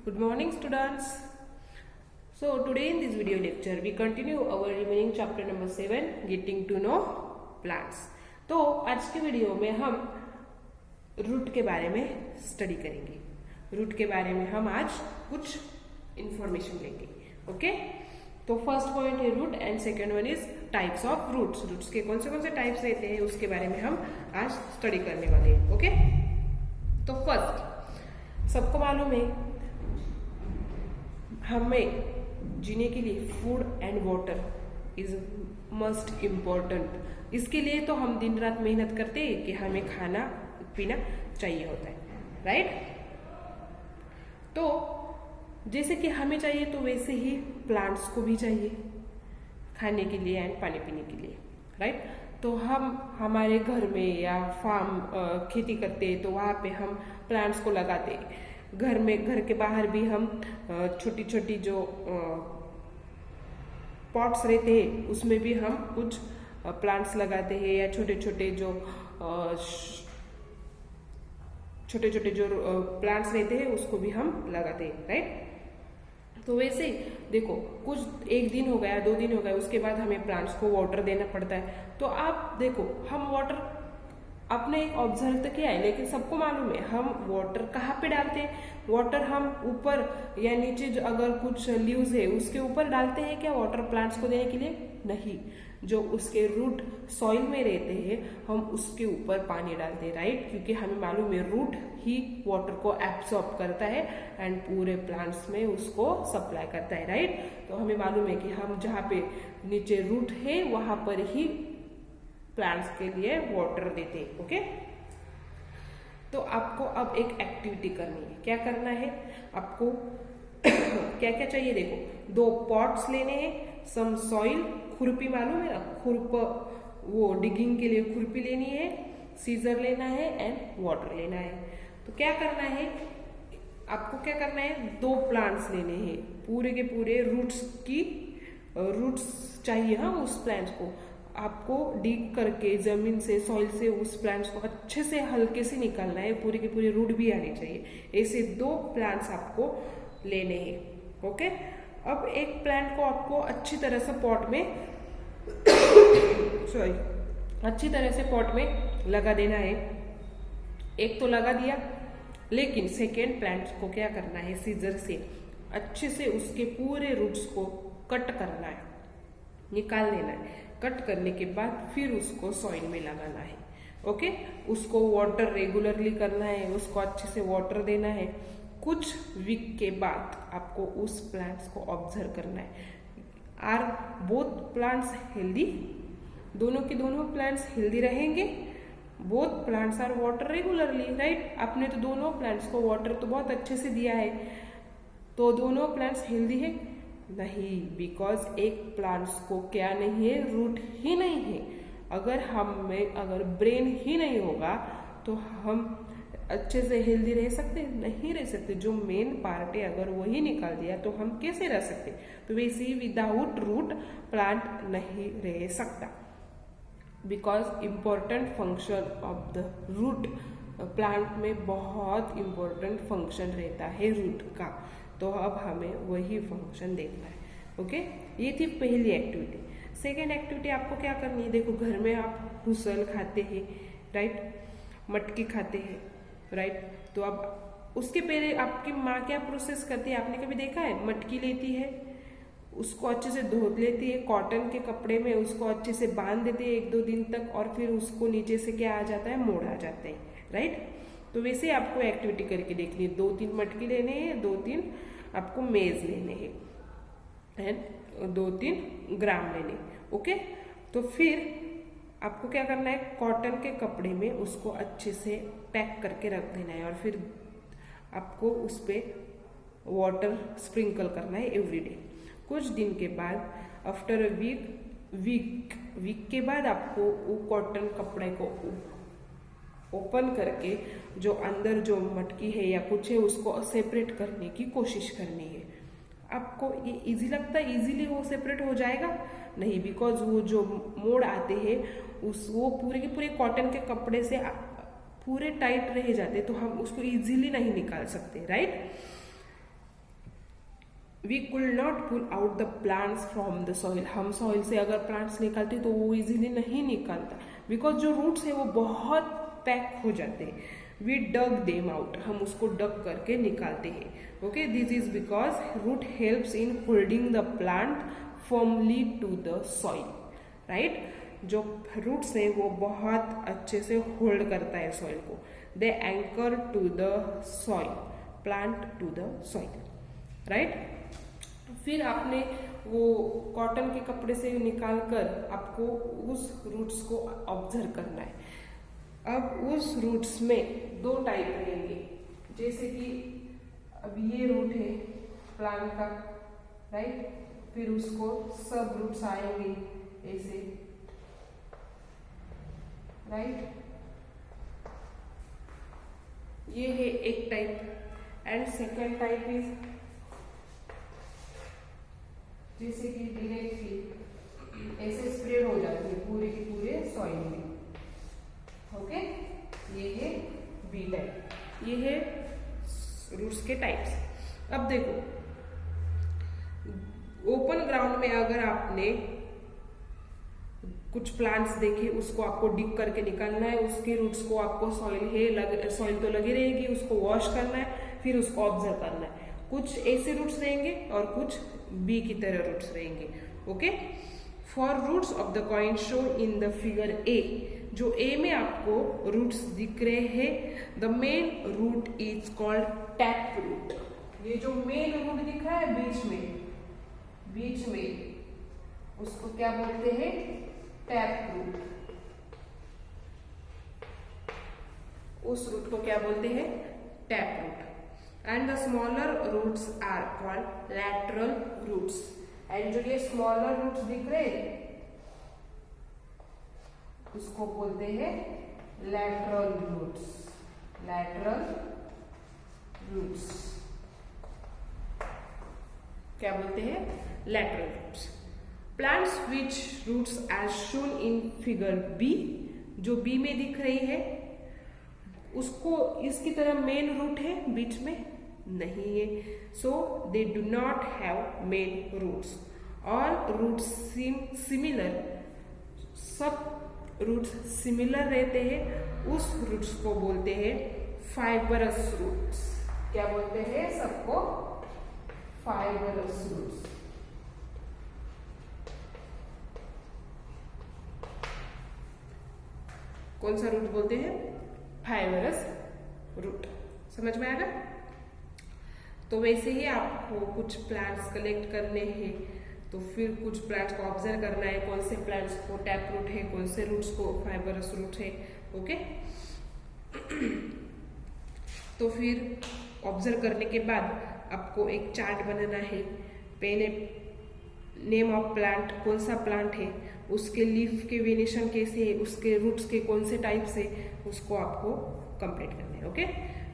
Good morning, students. So today in this video lecture we continue our remaining chapter number 7 getting to know plants. तो आज की video में हम root के बारे में स्टडी करेंगे। रूट के बारे में हम आज कुछ इंफॉर्मेशन लेंगे। ओके, तो फर्स्ट पॉइंट है root and second one is types of roots. Roots के कौन से टाइप्स रहते हैं उसके बारे में हम आज स्टडी करने वाले हैं। ओके, तो फर्स्ट सबको मालूम है हमें जीने के लिए food and water is must important. इसके लिए तो हम दिन रात मेहनत करते हैं कि हमें खाना पीना चाहिए होता है, राइट। तो जैसे कि हमें चाहिए तो वैसे ही प्लांट्स को भी चाहिए खाने के लिए एंड पानी पीने के लिए, राइट। तो हम हमारे घर में या फार्म खेती करते हैं तो वहाँ पे हम प्लांट्स को लगाते हैं। घर में, घर के बाहर भी हम छोटी छोटी जो पॉट्स रहते हैं उसमें भी हम कुछ प्लांट्स लगाते हैं, या छोटे छोटे जो प्लांट्स रहते हैं उसको भी हम लगाते हैं, राइट। तो वैसे देखो, कुछ एक दिन हो गया, 2 दिन हो गया, उसके बाद हमें प्लांट्स को वाटर देना पड़ता है। तो आप देखो, हम वाटर आपने एक ऑब्जर्व तो किया है, लेकिन सबको मालूम है हम वाटर कहाँ पे डालते हैं। वाटर हम ऊपर या नीचे जो अगर कुछ लीव्स है उसके ऊपर डालते हैं क्या वाटर प्लांट्स को देने के लिए? नहीं, जो उसके रूट सॉइल में रहते हैं हम उसके ऊपर पानी डालते हैं, राइट। क्योंकि हमें मालूम है रूट ही वाटर को एब्सॉर्ब करता है एंड पूरे प्लांट्स में उसको सप्लाई करता है, राइट। तो हमें मालूम है कि हम जहाँ पे नीचे रूट है वहां पर ही प्लांट्स के लिए वाटर देते हैं। ओके, तो आपको अब एक एक्टिविटी करनी है। क्या करना है आपको? क्या क्या चाहिए? देखो, 2 पॉट्स लेने हैं, सम सॉइल, खुरपी मालूम है ना, खुरप, वो डिगिंग के लिए खुरपी लेनी है, सीजर लेना है एंड वाटर लेना है। तो क्या करना है आपको? क्या करना है, 2 प्लांट्स लेने हैं, पूरे के पूरे रूट्स चाहिए। हाँ, उस प्लांट्स को आपको डिग करके जमीन से, सॉइल से उस प्लांट्स को अच्छे से हल्के से निकालना है, पूरे के पूरे रूट भी आने चाहिए। ऐसे 2 प्लांट्स आपको लेने हैं। ओके, अब एक प्लांट को आपको अच्छी तरह से पॉट में अच्छी तरह से पॉट में लगा देना है। एक तो लगा दिया, लेकिन सेकेंड प्लांट को क्या करना है, सीजर से अच्छे से उसके पूरे रूट्स को कट करना है, निकाल देना है। कट करने के बाद फिर उसको सॉइल में लगाना है। ओके, उसको वाटर रेगुलरली करना है, उसको अच्छे से वाटर देना है। कुछ वीक के बाद आपको उस प्लांट्स को ऑब्जर्व करना है। Are both plants healthy? दोनों के दोनों प्लांट्स हेल्दी रहेंगे? Both plants are water regularly, right. आपने तो दोनों प्लांट्स को वाटर तो बहुत अच्छे से दिया है, तो दोनों प्लांट्स हेल्दी है? नहीं, बिकॉज एक प्लांट्स को क्या नहीं है, रूट ही नहीं है। अगर ब्रेन ही नहीं होगा तो हम अच्छे से हेल्दी रह सकते? नहीं रह सकते। जो मेन पार्ट है अगर वही निकाल दिया तो हम कैसे रह सकते? तो वैसे ही विदाउट रूट प्लांट नहीं रह सकता, because important function of the root, plant में बहुत इम्पोर्टेंट फंक्शन रहता है रूट का। तो अब हमें वही फंक्शन देखना है। ओके, ये थी पहली एक्टिविटी। सेकेंड एक्टिविटी आपको क्या करनी है? देखो, घर में आप हुसल खाते हैं, राइट, मटकी खाते हैं, राइट। तो अब उसके पहले आपकी माँ क्या प्रोसेस करती है, आपने कभी देखा है? मटकी लेती है, उसको अच्छे से धो लेती है, कॉटन के कपड़े में उसको अच्छे से बांध देते हैं 1-2 दिन तक, और फिर उसको नीचे से क्या आ जाता है, मोड़ आ जाते हैं, राइट। तो वैसे आपको एक्टिविटी करके देखनी है। 2-3 मटकी लेने हैं, 2-3 आपको मेज लेने हैं एंड 2-3 ग्राम लेने। ओके, तो फिर आपको क्या करना है, कॉटन के कपड़े में उसको अच्छे से पैक करके रख देना है, और फिर आपको उस पर वाटर स्प्रिंकल करना है एवरीडे। कुछ दिन के बाद, आफ्टर अ वीक के बाद आपको वो कॉटन कपड़े को ओपन करके जो अंदर जो मटकी है या कुछ है उसको सेपरेट करने की कोशिश करनी है। आपको ये इजी लगता है? इजीली वो सेपरेट हो जाएगा? नहीं, बिकॉज वो जो मोड़ आते हैं वो पूरे के पूरे कॉटन के कपड़े से पूरे टाइट रह जाते, तो हम उसको इजीली नहीं निकाल सकते, right. We could not pull out the plants from the soil. हम सॉइल से अगर प्लांट्स निकालते तो वो इजीली नहीं निकालता, बिकॉज जो रूट्स है वो बहुत पैक हो जाते हैं। वी डग देम आउट, हम उसको डग करके निकालते हैं। Okay, this is because root helps in holding the plant firmly to the soil, right. जो रूट्स है वो बहुत अच्छे से होल्ड करता है सॉइल को। They anchor to the soil, plant to the soil, right. फिर आपने वो कॉटन के कपड़े से निकाल कर आपको उस रूट्स को ऑब्जर्व करना है। अब उस रूट्स में दो टाइप रहेंगे, जैसे कि अब ये रूट है प्लांट का, राइट। फिर उसको सब रूट्स आएंगे ऐसे, राइट। ये है एक type. And second type is जैसे कि डायरेक्टली ऐसे स्प्रेड हो जाती है पूरे के पूरे सॉइल में। ओके, ये है बी टाइप, ये है रूट्स के टाइप्स। अब देखो, ओपन ग्राउंड में अगर आपने कुछ प्लांट्स देखे, उसको आपको डिप करके निकालना है, उसके रूट्स को आपको सॉइल तो लगी रहेगी, उसको वॉश करना है, फिर उसको ऑब्जर्व करना है। कुछ ऐसे रूट्स रहेंगे और कुछ बी की तरह रूट्स रहेंगे। Okay, for roots of the coin show in the figure A, जो ए में आपको रूट्स दिख रहे हैं, the main root is called tap root. ये जो मेन रूट दिख रहा है बीच में उसको क्या बोलते हैं? Tap root. उस रूट को क्या बोलते हैं? Tap root. And the smaller roots are called lateral roots. And जो ये स्मॉलर रूट्स दिख रहे उसको बोलते हैं लैटरल रूट्स। लैटरल रूट्स क्या बोलते हैं? Lateral roots. Plants which roots are shown in figure B, जो बी में दिख रही है उसको इसकी तरह मेन रूट है, बीच में नहीं है, so they do not have main roots. All roots seem similar, सब रूट्स सिमिलर रहते हैं, उस रूट्स को बोलते हैं फाइबरस रूट्स। क्या बोलते हैं सबको? Fibrous roots. कौन सा रूट बोलते हैं? Fibrous root. समझ में आएगा? तो वैसे ही आपको कुछ प्लांट्स कलेक्ट करने हैं, तो फिर कुछ प्लांट्स को ऑब्जर्व करना है, कौन से प्लांट्स को टैप रूट है, कौन से रूट्स को फाइबरस रूट है। ओके तो फिर ऑब्जर्व करने के बाद आपको एक चार्ट बनाना है। पहले नेम ऑफ प्लांट, कौन सा प्लांट है, उसके लीफ के वेरिएशन कैसे है, उसके रूट्स के कौन से टाइप्स है, उसको आपको कंप्लीट करना है। Okay,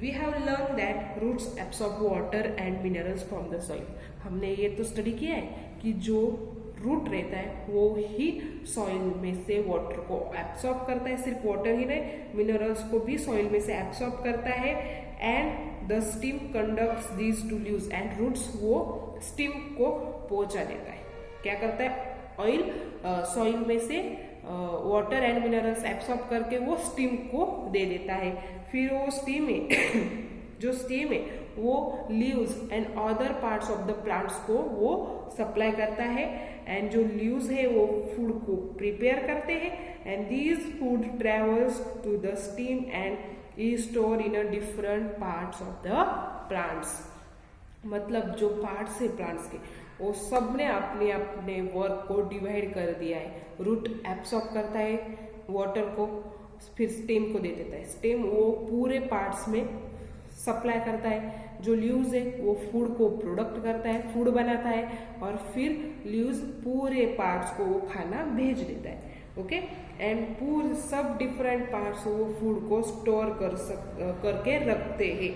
we have learn that roots absorb water and minerals from the soil. हमने ये तो स्टडी किया है कि जो रूट रहता है वो ही सॉइल में से वाटर को एब्सॉर्ब करता है। सिर्फ वाटर ही नहीं, मिनरल्स को भी सॉइल में से एब्सॉर्ब करता है। And the stem conducts these to leaves, and roots वो स्टीम को पहुंचा देता है। क्या करता है? ऑयल सॉइल में से वाटर एंड मिनरल्स एब्सॉर्ब करके वो स्टीम को दे देता है। फिर वो स्टीम है जो स्टीम है वो leaves and other parts of the plants को वो सप्लाई करता है। एंड जो लीव्स है वो फूड को प्रिपेयर करते हैं। And these food travels to the stem and is store in a different parts of the plants. मतलब जो पार्ट्स है प्लांट्स के, वो सब ने अपने अपने वर्क को डिवाइड कर दिया है। रूट एब्सॉर्ब करता है वाटर को, फिर स्टेम को दे देता है। स्टेम वो पूरे पार्ट्स में सप्लाई करता है। जो लीव्स है वो फूड को प्रोडक्ट करता है, फूड बनाता है, और फिर लीव्स पूरे पार्ट्स को वो खाना भेज देता है। ओके, एंड पूरे सब डिफरेंट पार्ट्स वो फूड को स्टोर करके रखते हैं।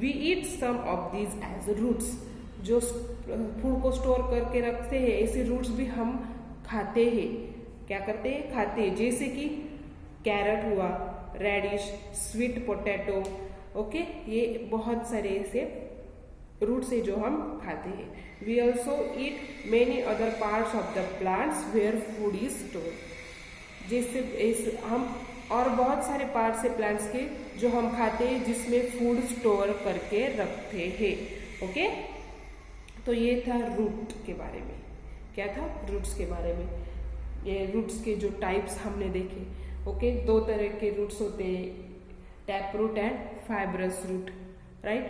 We eat some of these as roots. जो फूड को स्टोर करके रखते हैं ऐसे रूट्स भी हम खाते हैं। क्या करते हैं? खाते हैं। जैसे कि कैरेट हुआ, रेडिश, स्वीट पोटैटो। ओके, ये बहुत सारे ऐसे रूट से जो हम खाते हैं। We also eat many other parts of the plants where food is store. जिससे हम और बहुत सारे पार्ट्स है प्लांट्स के जो हम खाते हैं जिसमें फूड स्टोर करके रखते हैं। ओके, तो ये था रूट के बारे में। क्या था? रूट्स के बारे में। ये रूट्स के जो टाइप्स हमने देखे। ओके, दो तरह के रूट्स होते हैं, tap root and fibrous root, right.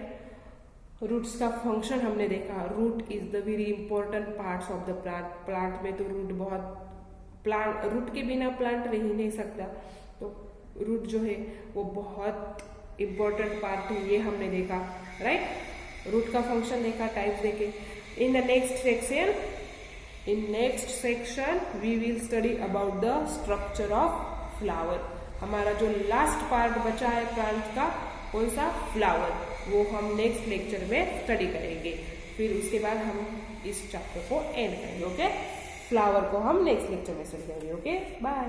Roots का फंक्शन हमने देखा। Root is the very important parts of the plant. Plant में तो रूट के बिना प्लांट रह ही नहीं सकता, तो रूट जो है वो बहुत इंपॉर्टेंट पार्ट है, ये हमने देखा, राइट। रूट का फंक्शन देखा, टाइप्स देखे। In the next section we will study about the structure of flower. हमारा जो लास्ट पार्ट बचा है प्लांट का, कौन सा? फ्लावर, वो हम नेक्स्ट लेक्चर में स्टडी करेंगे। फिर उसके बाद हम इस चैप्टर को एंड करेंगे। ओके, फ्लावर को हम नेक्स्ट लेक्चर में स्टडी करेंगे। Okay, bye.